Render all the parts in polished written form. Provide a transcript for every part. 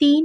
3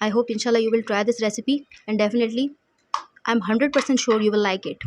I hope inshallah you will try this recipe and definitely I'm 100% sure you will like it۔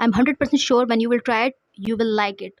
I'm 100% sure when you will try it you will like it۔